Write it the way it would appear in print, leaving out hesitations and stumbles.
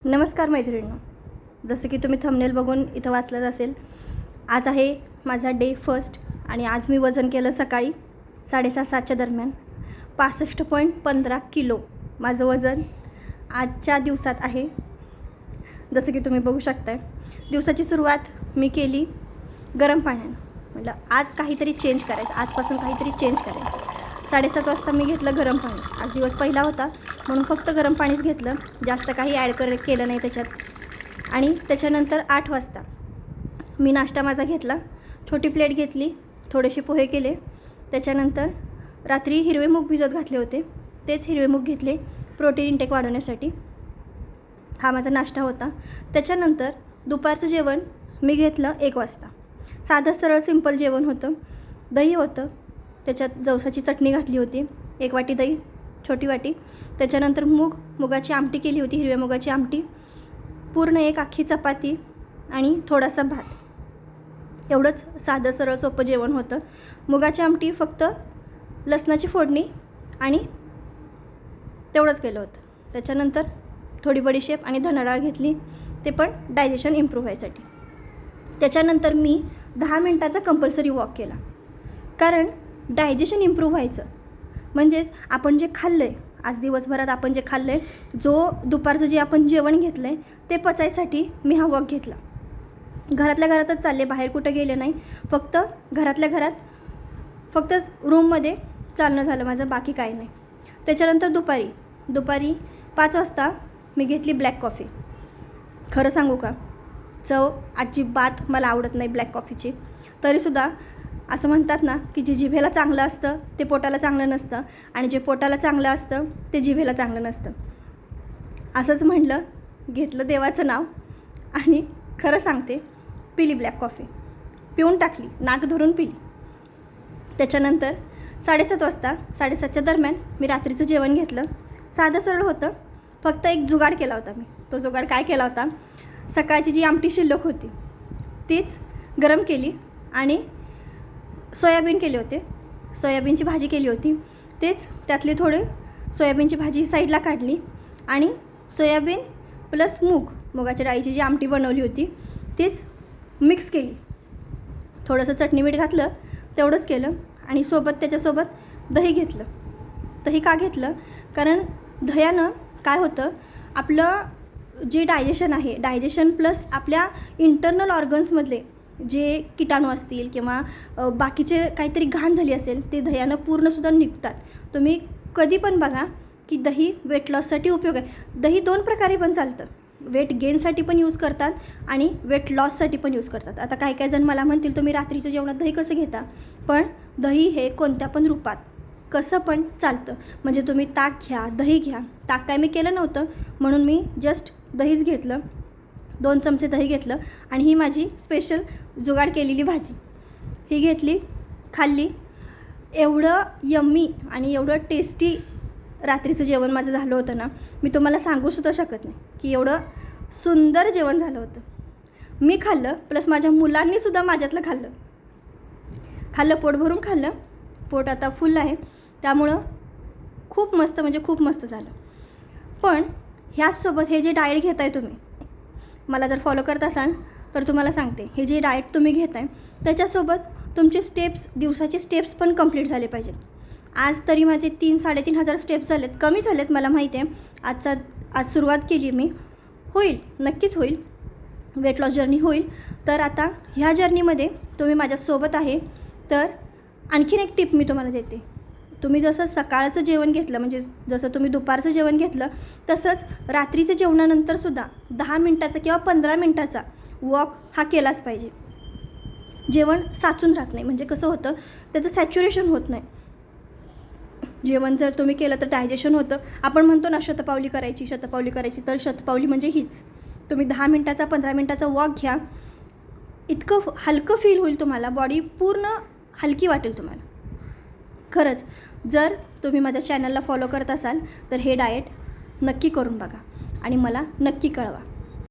नमस्कार मैत्रिणींनो, जसं की तुम्ही थंबनेल बघून इथं वाचलंच असेल, आज आहे माझा डे फर्स्ट आणि आज मी वजन केलं सकाळी 6:30-7च्या दरम्यान 65.15 किलो माझं वजन आजच्या दिवसात आहे. जसं की तुम्ही बघू शकताय, दिवसाची सुरुवात मी केली गरम पाण्यानं. म्हटलं आज काहीतरी चेंज करायचं, आजपासून काहीतरी चेंज करायचं. 7:30 वाजता मी घेतलं गरम पाणी. आज दिवस पहिला होता म्हणून फक्त गरम पाणीच घेतलं, जास्त काही ॲड केलं नाही त्याच्यात. आणि त्याच्यानंतर 8 वाजता मी नाश्ता माझा घेतला, छोटी प्लेट घेतली, थोडेसे पोहे केले. त्याच्यानंतर रात्री हिरवे मूग भिजत घातले होते, तेच हिरवे मूग घेतले प्रोटीन इंटेक वाढवण्यासाठी. हा माझा नाश्ता होता. त्याच्यानंतर दुपारचं जेवण मी घेतलं 1 वाजता. साधं सरळ सिंपल जेवण होतं. दही होतं, त्याच्यात जवसाची चटणी घातली होती, 1 वाटी दही, छोटी वाटी. त्याच्यानंतर मुगाची आमटी केली होती, हिरव्या मुगाची आमटी, पूर्ण 1 अख्खी चपाती आणि थोडासा भात. एवढंच साधं सरळ सोपं जेवण होतं. मुगाची आमटी फक्त लसणाची फोडणी आणि तेवढंच केलं होतं. त्याच्यानंतर थोडी बडीशेप आणि धनाडाळ घेतली, ते पण डायजेशन इम्प्रूव्ह व्हायसाठी. त्याच्यानंतर मी 10 मिनटाचा कंपल्सरी वॉक केला, कारण डायजेशन इम्प्रूव्ह व्हायचं. म्हणजेच आपण जे खाल्लं आहे आज दिवसभरात, आपण जे खाल्लं आहे, जो दुपारचं जे आपण जेवण घेतलं आहे ते पचायसाठी मी हा वॉक घेतला. घरातल्या घरातच चालले, बाहेर कुठं गेले नाही, फक्त घरातल्या घरात, फक्त रूममध्ये चालणं झालं माझं, बाकी काही नाही. त्याच्यानंतर दुपारी 5 वाजता मी घेतली ब्लॅक कॉफी. खरं सांगू का, चव अजिबात मला आवडत नाही ब्लॅक कॉफीची. तरीसुद्धा असं म्हणतात ना की जे जिभेला चांगलं असतं ते पोटाला चांगलं नसतं, आणि जे पोटाला चांगलं असतं ते जिभेला चांगलं नसतं. असंच म्हटलं, घेतलं देवाचं नाव आणि खरं सांगते, पिली ब्लॅक कॉफी, पिऊन टाकली, नाक धरून पिली. त्याच्यानंतर 7:30 वाजता, 7:30च्या दरम्यान मी रात्रीचं जेवण घेतलं. साधं सरळ होतं, फक्त एक जुगाड केला होता मी. तो जुगाड काय केला होता, सकाळची जी आमटी शिल्लक होती तीच गरम केली आणि सोयाबीन केले होते, सोयाबीनची भाजी केली होती, तेच त्यातली थोडी सोयाबीनची भाजी साईडला काढली आणि सोयाबीन प्लस मुगाच्या डाळीची जी आमटी बनवली होती तीच मिक्स केली. थोडंसं चटणी मीठ घातलं, तेवढंच केलं. आणि त्याच्यासोबत दही घेतलं. दही का घेतलं, कारण दह्यानं काय होतं, आपलं जे डायजेशन आहे, डायजेशन प्लस आपल्या इंटरनल ऑर्गन्समधले जे किटाणू असतील किंवा बाकीचे काहीतरी घाण झाली असेल ते दह्यानं पूर्णसुद्धा निघतात. तुम्ही कधी पण बघा की दही वेट लॉससाठी उपयोग आहे. दही 2 प्रकारे पण चालतं, वेट गेनसाठी पण यूज करतात आणि वेट लॉससाठी पण यूज करतात. आता काही जण मला म्हणतील, तुम्ही रात्रीच्या जेवणात दही कसं घेता, पण दही हे कोणत्या पण रूपात कसं पण चालतं. म्हणजे तुम्ही ताक घ्या, दही घ्या. ताक काय मी केलं नव्हतं म्हणून मी जस्ट दहीच घेतलं, 2 चमचे दही घेतलं आणि ही माझी स्पेशल जुगाड केलेली भाजी ही घेतली, खाल्ली. एवढं यम्मी आणि एवढं टेस्टी रात्रीचं जेवण माझं झालं होतं ना, मी तुम्हाला सांगूसुद्धा शकत नाही की एवढं सुंदर जेवण झालं होतं. मी खाल्लं, प्लस माझ्या मुलांनीसुद्धा माझ्यातलं खाल्लं, पोट भरून खाल्लं. पोट आता फुल आहे, त्यामुळं खूप मस्त, म्हणजे खूप मस्त झालं. पण ह्याचसोबत हे जे डाएट घेत आहे तुम्ही, मला जर फॉलो करत असाल तर तुम्हाला सांगते, हे जे डाएट तुम्ही घेत आहे त्याच्यासोबत तुमचे दिवसाचे स्टेप्स पण कंप्लीट झाले पाहिजेत. आज तरी माझे 3-3.5 हजार स्टेप्स झालेत, कमी झालेत मला माहिती आहे. आज सुरुवात केली मी, होईल, नक्कीच होईल, वेट लॉस जर्नी होईल. तर आता ह्या जर्नीमध्ये तुम्ही माझ्यासोबत आहे. तर आणखीन एक टिप मी तुम्हाला देते. तुम्ही जसं सकाळचं जेवण घेतलं, म्हणजे जसं तुम्ही दुपारचं जेवण घेतलं, तसंच रात्रीच्या जेवणानंतरसुद्धा 10 मिनटाचा किंवा 15 मिनटाचा वॉक हा केलाच पाहिजे. जेवण साचून राहत नाही, म्हणजे कसं होतं, त्याचं सॅच्युरेशन होत नाही. जेवण जर तुम्ही केलं तर डायजेशन होतं. आपण म्हणतो ना शतपावली करायची, तर शतपावली म्हणजे हीच. तुम्ही 10 मिनटाचा 15 मिनटाचा वॉक घ्या, इतकं हलकं फील होईल तुम्हाला, बॉडी पूर्ण हलकी वाटेल तुम्हाला. खरंच, जर तुम्ही माझ्या चॅनलला फॉलो करत असाल तर हे डाएट नक्की करून बघा आणि मला नक्की कळवा.